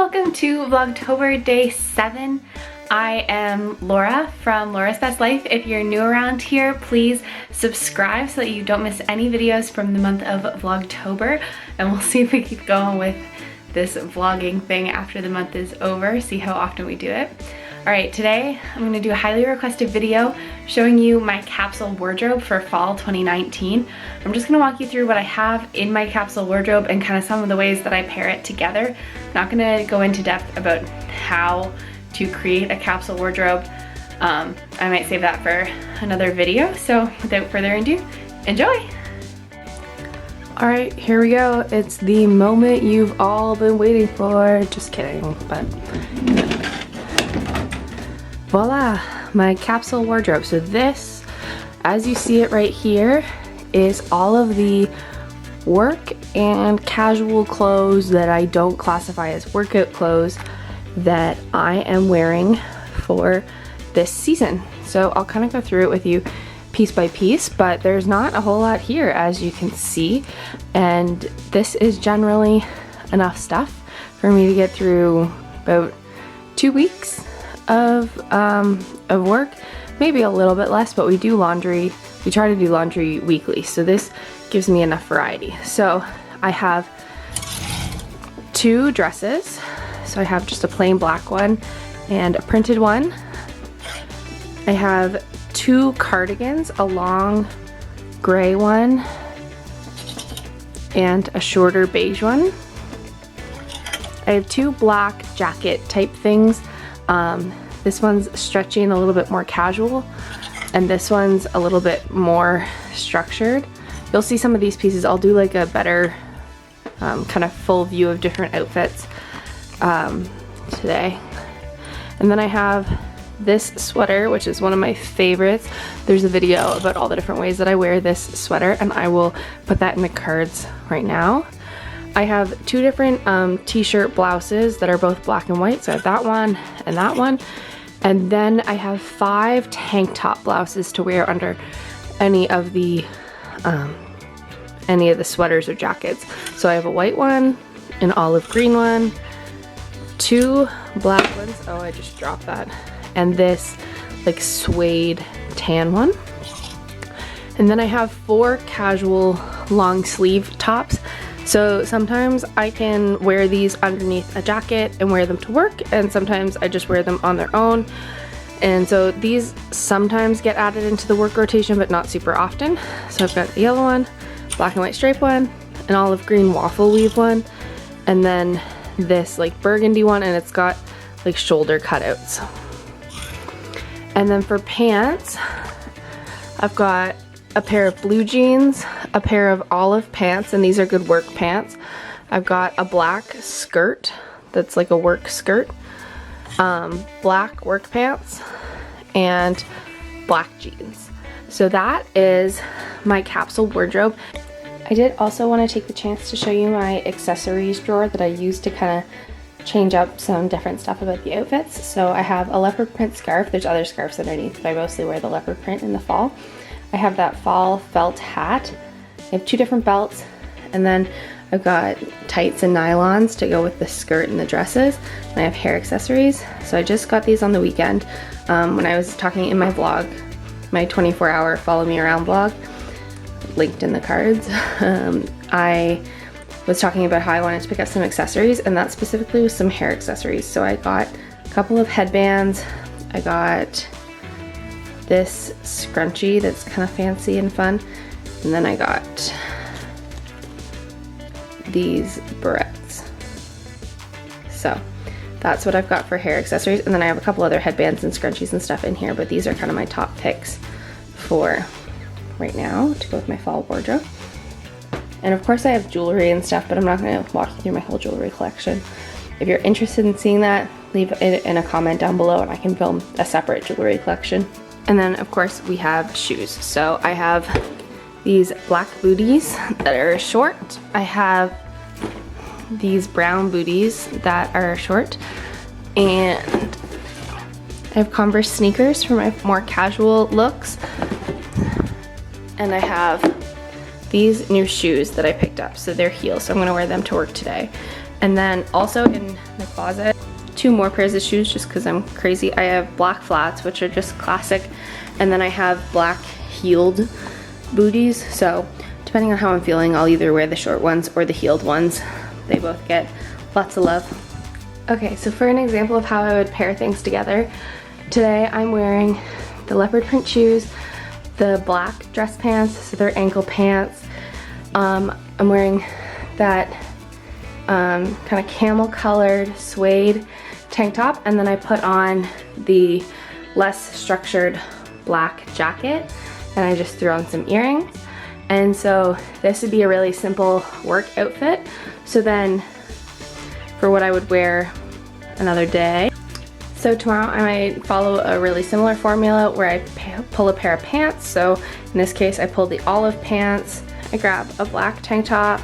welcome to Vlogtober Day 7. I am Laura from Laura's Best Life. If you're new around here, please subscribe so that you don't miss any videos from the month of Vlogtober. And we'll see if we keep going with this vlogging thing after the month is over, see how often we do it. Alright, today I'm going to do a highly requested video showing you my capsule wardrobe for fall 2019. I'm just going to walk you through what I have in my capsule wardrobe and kind of some of the ways that I pair it together. I'm not going to go into depth about how to create a capsule wardrobe. I might save that for another video, so without further ado, enjoy! Alright, here we go. It's the moment you've all been waiting for. Just kidding, but voila, my capsule wardrobe. So this, as you see it right here, is all of the work and casual clothes that I don't classify as workout clothes that I am wearing for this season. So I'll kind of go through it with you piece by piece, but there's not a whole lot here, as you can see, and this is generally enough stuff for me to get through about 2 weeks of work, maybe a little bit less, but we do laundry. We try to do laundry weekly, so this gives me enough variety. So I have 2 dresses. So I have just a plain black one and a printed one. I have 2 cardigans, a long gray one and a shorter beige one. I have 2 black jacket type things. This one's stretchy and a little bit more casual, and this one's a little bit more structured. You'll see some of these pieces. I'll do like a better kind of full view of different outfits today. And then I have this sweater, which is one of my favorites. There's a video about all the different ways that I wear this sweater, and I will put that in the cards right now. I have 2 different t-shirt blouses that are both black and white, so I have that one and that one. And then I have 5 tank top blouses to wear under any of the sweaters or jackets. So I have a white one, an olive green one, 2 black ones, oh I just dropped that, and this like suede tan one. And then I have 4 casual long sleeve tops. So sometimes I can wear these underneath a jacket and wear them to work, and sometimes I just wear them on their own. And so these sometimes get added into the work rotation, but not super often. So I've got the yellow one, black and white stripe one, an olive green waffle weave one, and then this like burgundy one, and it's got like shoulder cutouts. And then for pants, I've got a pair of blue jeans, a pair of olive pants, and these are good work pants. I've got a black skirt that's like a work skirt, black work pants, and black jeans. So that is my capsule wardrobe. I did also want to take the chance to show you my accessories drawer that I use to kind of change up some different stuff about the outfits. So I have a leopard print scarf. There's other scarves underneath, but I mostly wear the leopard print in the fall. I have that fall felt hat. I have 2 different belts, and then I've got tights and nylons to go with the skirt and the dresses. And I have hair accessories. So I just got these on the weekend when I was talking in my vlog, my 24-hour follow me around vlog, linked in the cards. I was talking about how I wanted to pick up some accessories, and that specifically was some hair accessories. So I got a couple of headbands. I got this scrunchie that's kind of fancy and fun, and then I got these barrettes. So that's what I've got for hair accessories, and then I have a couple other headbands and scrunchies and stuff in here, but these are kind of my top picks for right now to go with my fall wardrobe. And of course I have jewelry and stuff, but I'm not going to walk you through my whole jewelry collection. If you're interested in seeing that, leave it in a comment down below and I can film a separate jewelry collection. And then of course we have shoes. So I have these black booties that are short. I have these brown booties that are short, and I have Converse sneakers for my more casual looks. And I have these new shoes that I picked up. So they're heels, so I'm gonna wear them to work today. And then also in my closet, 2 more pairs of shoes just because I'm crazy. I have black flats, which are just classic, and then I have black heeled booties. So depending on how I'm feeling, I'll either wear the short ones or the heeled ones. They both get lots of love. Okay, so for an example of how I would pair things together, today I'm wearing the leopard print shoes, the black dress pants, so they're ankle pants. I'm wearing that kind of camel colored suede tank top, and then I put on the less structured black jacket, and I just threw on some earrings. And so this would be a really simple work outfit. So then for what I would wear another day, so tomorrow I might follow a really similar formula where I pull a pair of pants. So in this case I pulled the olive pants, I grab a black tank top,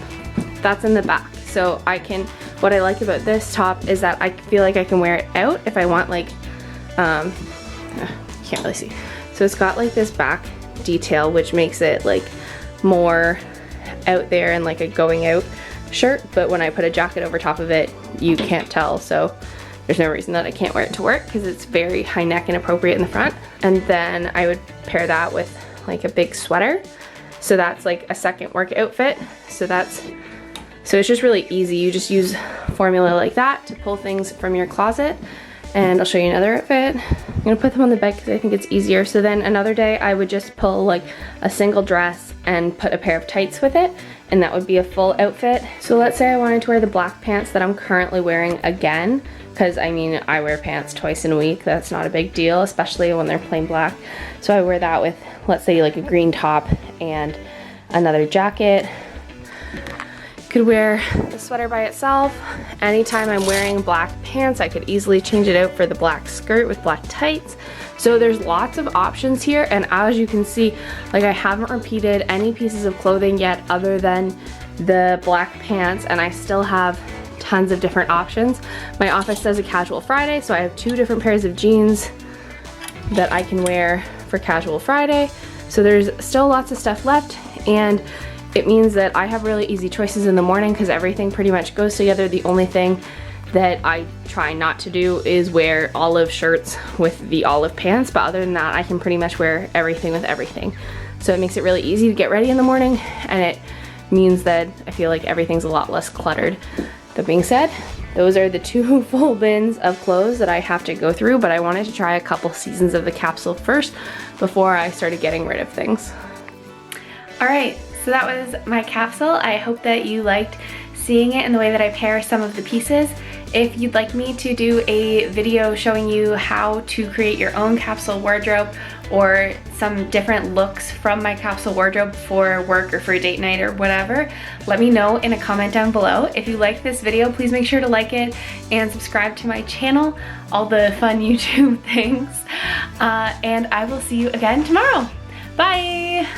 that's in the back. So I can, what I like about this top is that I feel like I can wear it out if I want, like, can't really see. So it's got like this back detail, which makes it like more out there and like a going out shirt, but when I put a jacket over top of it, you can't tell. So there's no reason that I can't wear it to work because it's very high neck and appropriate in the front. And then I would pair that with like a big sweater. So that's like a second work outfit. So it's just really easy. You just use formula like that to pull things from your closet. And I'll show you another outfit. I'm gonna put them on the bed because I think it's easier. So then another day I would just pull like a single dress and put a pair of tights with it, and that would be a full outfit. So let's say I wanted to wear the black pants that I'm currently wearing again, because I mean, I wear pants twice in a week. That's not a big deal, especially when they're plain black. So I wear that with, let's say, like a green top and another jacket. Could wear the sweater by itself. Anytime I'm wearing black pants, I could easily change it out for the black skirt with black tights. So there's lots of options here, and as you can see, like, I haven't repeated any pieces of clothing yet other than the black pants, and I still have tons of different options. My office does a casual Friday, so I have 2 different pairs of jeans that I can wear for casual Friday. So there's still lots of stuff left, and it means that I have really easy choices in the morning because everything pretty much goes together. The only thing that I try not to do is wear olive shirts with the olive pants, but other than that, I can pretty much wear everything with everything. So it makes it really easy to get ready in the morning, and it means that I feel like everything's a lot less cluttered. That being said, those are the 2 full bins of clothes that I have to go through, but I wanted to try a couple seasons of the capsule first before I started getting rid of things. All right. So that was my capsule. I hope that you liked seeing it and the way that I pair some of the pieces. If you'd like me to do a video showing you how to create your own capsule wardrobe or some different looks from my capsule wardrobe for work or for a date night or whatever, let me know in a comment down below. If you like this video, please make sure to like it and subscribe to my channel, all the fun YouTube things. And I will see you again tomorrow. Bye!